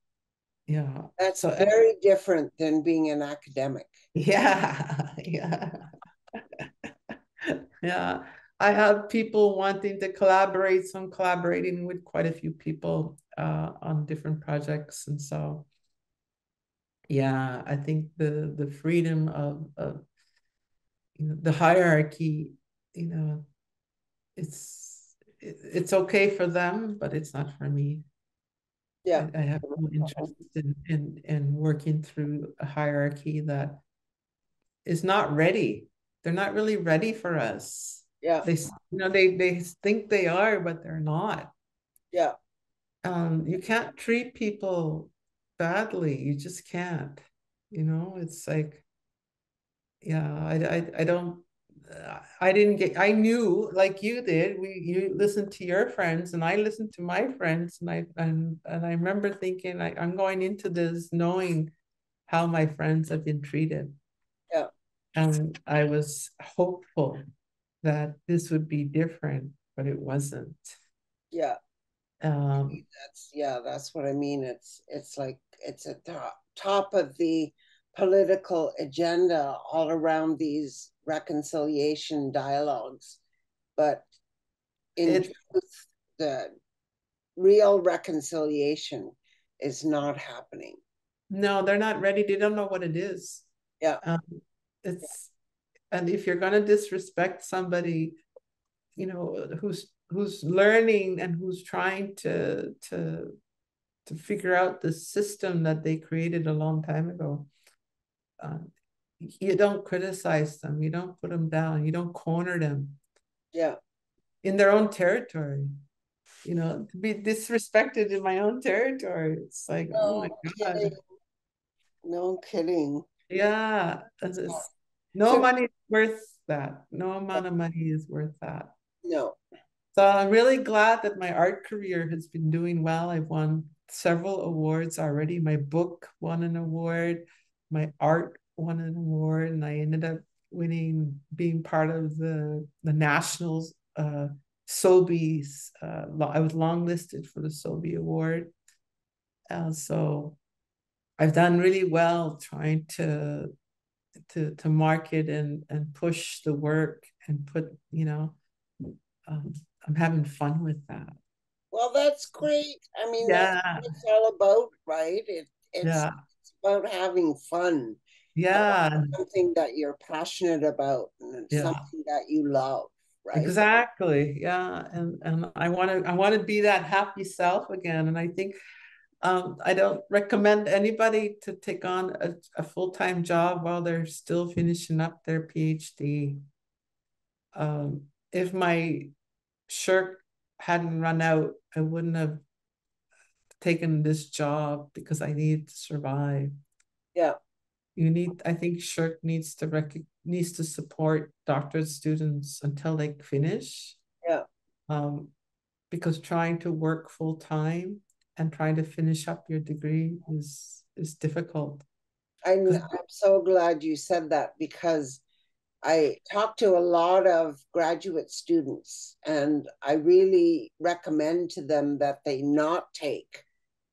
Yeah. that's So very different than being an academic. yeah, yeah. Yeah. I have people wanting to collaborate, so I'm collaborating with quite a few people on different projects. And so yeah, I think the freedom of the hierarchy, you know, it's okay for them, but it's not for me. Yeah. I have no interest in working through a hierarchy that is not ready. They're not really ready for us. Yeah. They think they are, but they're not. Yeah. You can't treat people badly. You just can't. It's like, yeah, I don't. I didn't get. I knew, like you did. You listened to your friends, and I listened to my friends, and I remember thinking, I'm going into this knowing how my friends have been treated, Yeah. and I was hopeful that this would be different, but it wasn't. Yeah. Um, That's what I mean. It's like it's a top of the political agenda all around these reconciliation dialogues. But in it truth, the real reconciliation is not happening. No, they're not ready. They don't know what it is. Yeah. Um, it's and if you're gonna disrespect somebody, who's learning and who's trying to figure out the system that they created a long time ago, uh, you don't criticize them. You don't put them down. You don't corner them Yeah. in their own territory. To be disrespected in my own territory. It's like, oh my No God. kidding. No kidding. Yeah. No So money is worth that. No amount of money is worth that. no. So I'm really glad that my art career has been doing well. I've won several awards already. My book won an award, my art won an award, and I ended up being part of the nationals. Sobeys. I was longlisted for the Sobey Award. So I've done really well trying to market and push the work and um, I'm having fun with that. Well, that's great. I mean, that's Yeah, what it's all about, right? yeah, It's about having fun, about yeah, something that you're passionate about and yeah. something that you love, right? Exactly. Yeah. And I want to be that happy self again. And I think I don't recommend anybody to take on a full-time job while they're still finishing up their PhD. If my shirt hadn't run out, I wouldn't have taken this job because I need to survive. Yeah, I think Shirk needs to support doctorate students until they finish. yeah. Um, because trying to work full time and trying to finish up your degree is difficult. I'm 'Cause- so glad you said that because I talk to a lot of graduate students, and I really recommend to them that they not take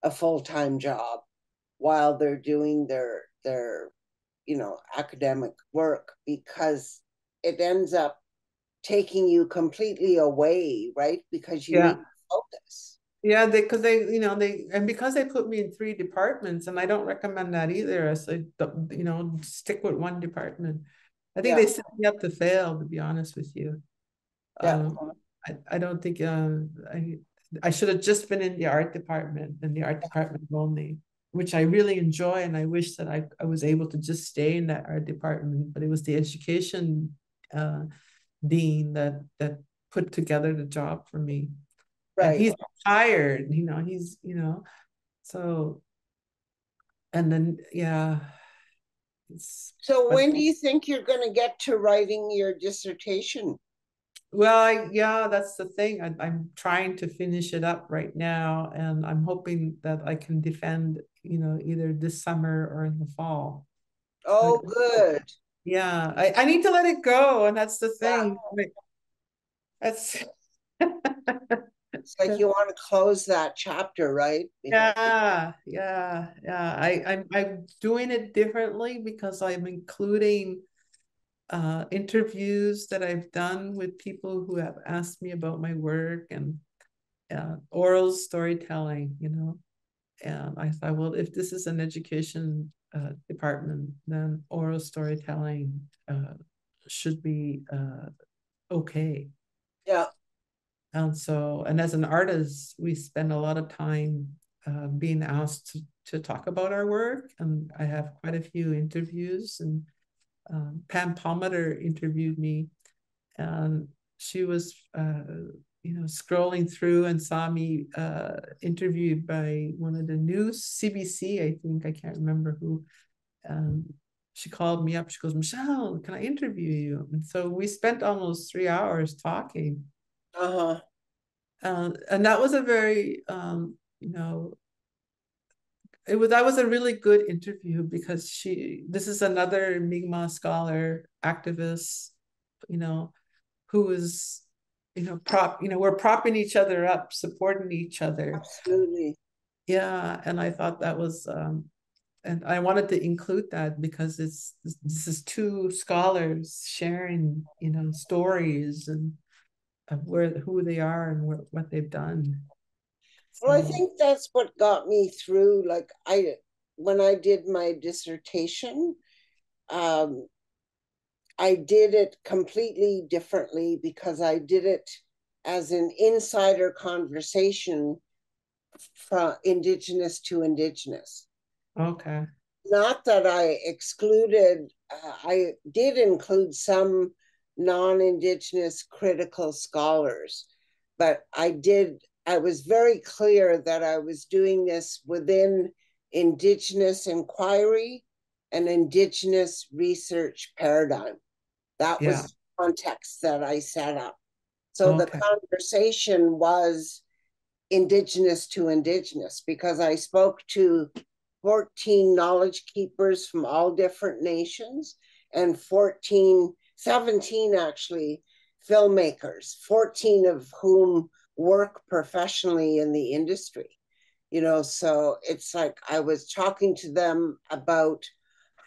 a full-time job while they're doing their academic work, because it ends up taking you completely away, right? Because you need yeah, to focus. yeah, and because they put me in three departments, and I don't recommend that either. I say, stick with one department. I think Yeah, they set me up to fail, to be honest with you. yeah, Um, I don't think I should have just been in the art department and the art department only, which I really enjoy, and I wish that I was able to just stay in that art department. But it was the education dean that put together the job for me, and right. he's retired. So and then yeah, it's So but when do you think you're going to get to writing your dissertation? Well, yeah, that's the thing. I'm trying to finish it up right now, and I'm hoping that I can defend, either this summer or in the fall. But Oh, good. yeah, I need to let it go, and that's the Yeah. thing. That's It's like you want to close that chapter, right? Because yeah. I'm doing it differently because I'm including interviews that I've done with people who have asked me about my work and oral storytelling, And I thought, well, if this is an education department, then oral storytelling should be okay. Yeah. And as an artist, we spend a lot of time being asked to talk about our work. And I have quite a few interviews. And Pam Palmater interviewed me, and she was, scrolling through and saw me interviewed by one of the news, CBC, I think, I can't remember who. She called me up. She goes, Michelle, can I interview you? And so we spent almost 3 hours talking. Uh-huh. And that was a very, that was a really good interview because this is another Mi'kmaq scholar, activist, you know, who is, we're propping each other up, supporting each other. Absolutely. Yeah. And I thought that was, and I wanted to include that because this is two scholars sharing, stories and of who they are and what they've done. Well, I So, think that's what got me through. Like when I did my dissertation, um, I did it completely differently because I did it as an insider conversation from Indigenous to Indigenous. okay. Not that I excluded, I did include some non Indigenous critical scholars, but I was very clear that I was doing this within Indigenous inquiry and Indigenous research paradigm. That Yeah. was the context that I set up. So the Okay. conversation was Indigenous to Indigenous because I spoke to 14 knowledge keepers from all different nations and 17 actually filmmakers, 14 of whom work professionally in the industry. So it's like I was talking to them about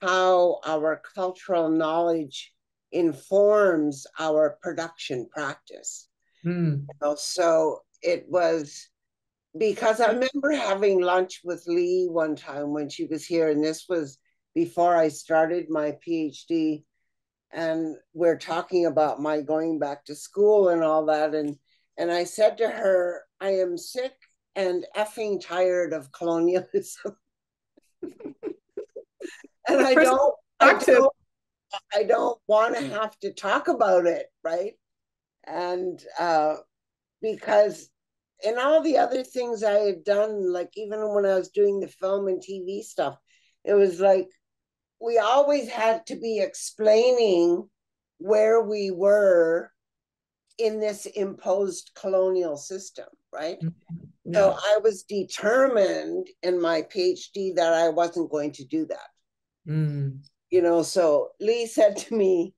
how our cultural knowledge informs our production practice. Mm. So it was because I remember having lunch with Lee one time when she was here, and this was before I started my PhD. And we're talking about my going back to school and all that. And I said to her, I am sick and effing tired of colonialism. And I Person don't, I talk to. don't, I don't want to have to talk about it, right? And because in all the other things I had done, like even when I was doing the film and TV stuff, it was like we always had to be explaining where we were in this imposed colonial system, right? So Yeah. I was determined in my PhD that I wasn't going to do that. Mm. So Lee said to me,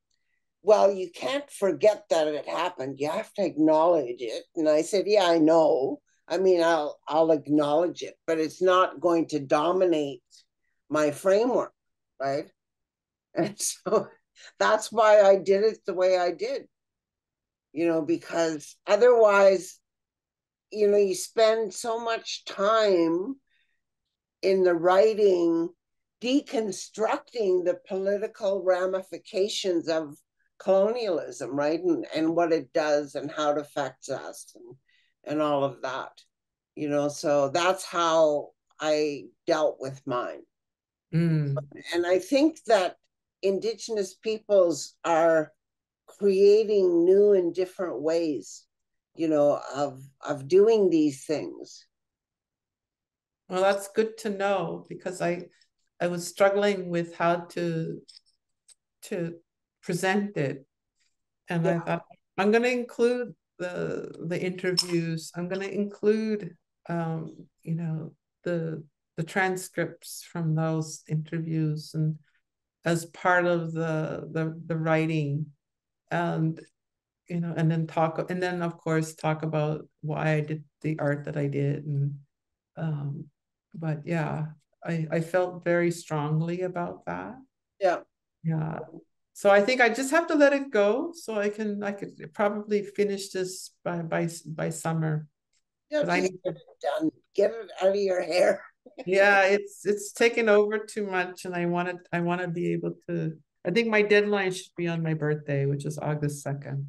well, you can't forget that it happened. You have to acknowledge it. And I said, yeah, I know. I mean, I'll acknowledge it, but it's not going to dominate my framework, right? And so that's why I did it the way I did, because otherwise, you spend so much time in the writing deconstructing the political ramifications of colonialism, right? And what it does and how it affects us and all of that. So that's how I dealt with mine. Mm. And I think that Indigenous peoples are creating new and different ways, of doing these things. Well, that's good to know because I was struggling with how to present it, and Yeah, I thought I'm going to include the interviews. I'm going to include um, you know the the transcripts from those interviews and as part of the writing, and and then of course talk about why I did the art that I did. And um but yeah, I felt very strongly about that. yeah. Yeah. So I think I just have to let it go so I could probably finish this by summer. Yeah, But I just need get to, it done. Get it out of your hair. yeah, it's taken over too much, and I want to be able to I think my deadline should be on my birthday, which is August 2nd.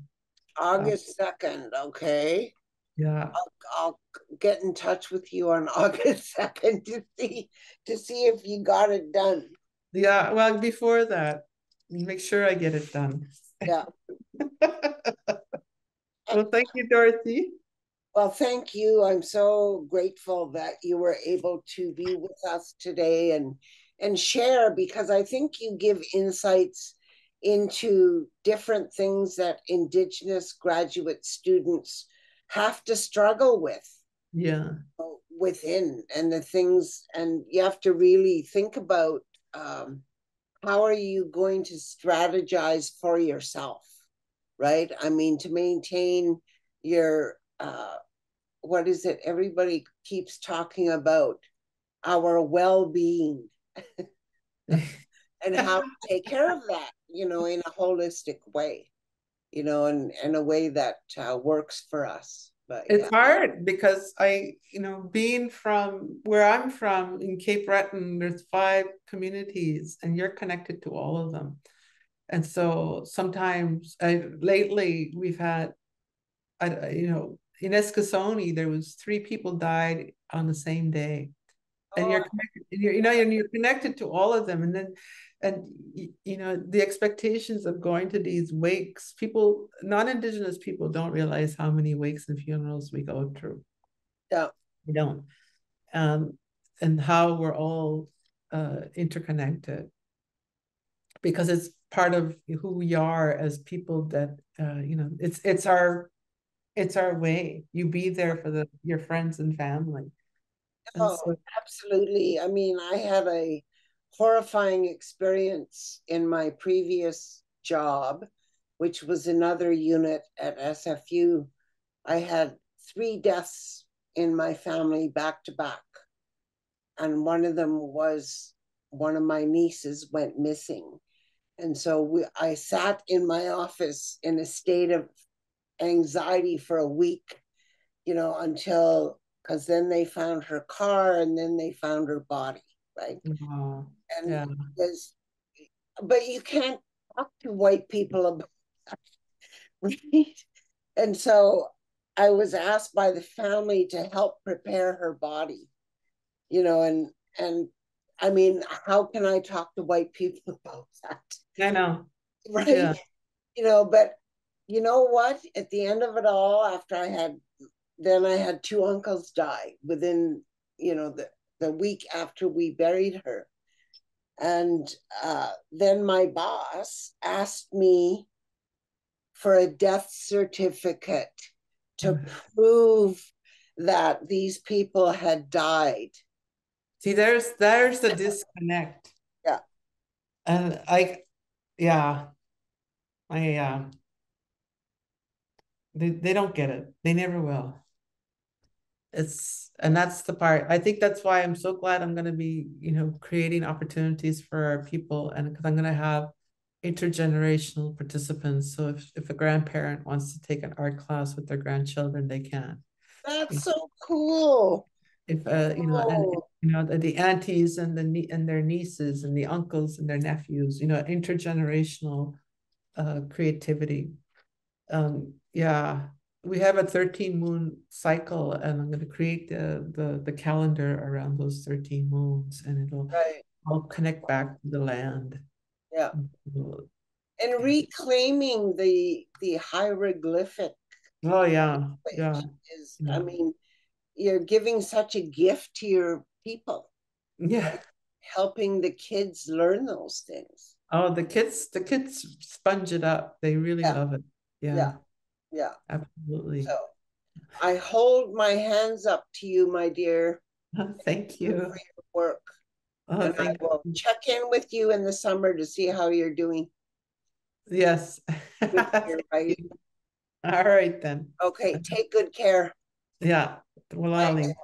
August 2nd, okay. Yeah. I'll get in touch with you on August 2nd to see if you got it done. Yeah. Well, before that, make sure I get it done. Yeah. Well, thank you, Dorothy. Well, thank you. I'm so grateful that you were able to be with us today and share, because I think you give insights into different things that Indigenous graduate students have to struggle with Yeah. within, and the things, and you have to really think about um, how are you going to strategize for yourself, right? I mean, to maintain your what is it? Everybody keeps talking about our well-being and how to take care of that, in a holistic way, and in a way that works for us. But It's yeah, hard because being from where I'm from in Cape Breton, there's 5 communities and you're connected to all of them. And so sometimes lately we've had, in Eskasoni, there was 3 people died on the same day. And oh, you're connected, and you're connected to all of them. And then, and the expectations of going to these wakes, people, non-Indigenous people don't realize how many wakes and funerals we go through. yeah, We don't. Um, and how we're all interconnected because it's part of who we are as people that it's our way. You be there for your friends and family. And oh, so absolutely. I mean, I had a horrifying experience in my previous job, which was another unit at SFU. I had 3 deaths in my family back to back. And one of them was one of my nieces went missing. And so I sat in my office in a state of anxiety for a week, until, because then they found her car and then they found her body, right? oh, And yeah. there's, but you can't talk to white people about that, right? And so I was asked by the family to help prepare her body, and I mean, how can I talk to white people about that? I know. Right? Yeah. But you know what? At the end of it all, then I had 2 uncles die within, the week after we buried her. And then my boss asked me for a death certificate to prove that these people had died. See, there's the disconnect. Yeah. And yeah, I they don't get it. They never will. And that's the part. I think that's why I'm so glad I'm going to be, creating opportunities for our people, and because I'm going to have intergenerational participants. So if a grandparent wants to take an art class with their grandchildren, they can. That's so cool. If and Oh, the aunties and and their nieces and the uncles and their nephews, intergenerational creativity. Yeah, we have a 13 moon cycle, and I'm going to create the calendar around those 13 moons, and it'll right. all connect back to the land. Yeah. And reclaiming the hieroglyphic Oh yeah, yeah, language is, I yeah, mean, you're giving such a gift to your people, yeah. right? Helping the kids learn those things. Oh, the kids sponge it up. They really Yeah, love it. yeah, Yeah, yeah. absolutely. So I hold my hands up to you, my dear, Thank for you. your work. Oh, And I thank will you. check in with you in the summer to see how you're doing Yes. with your Thank you. writing. All right then. Okay, take good care. Yeah. Well, I'll Bye. leave.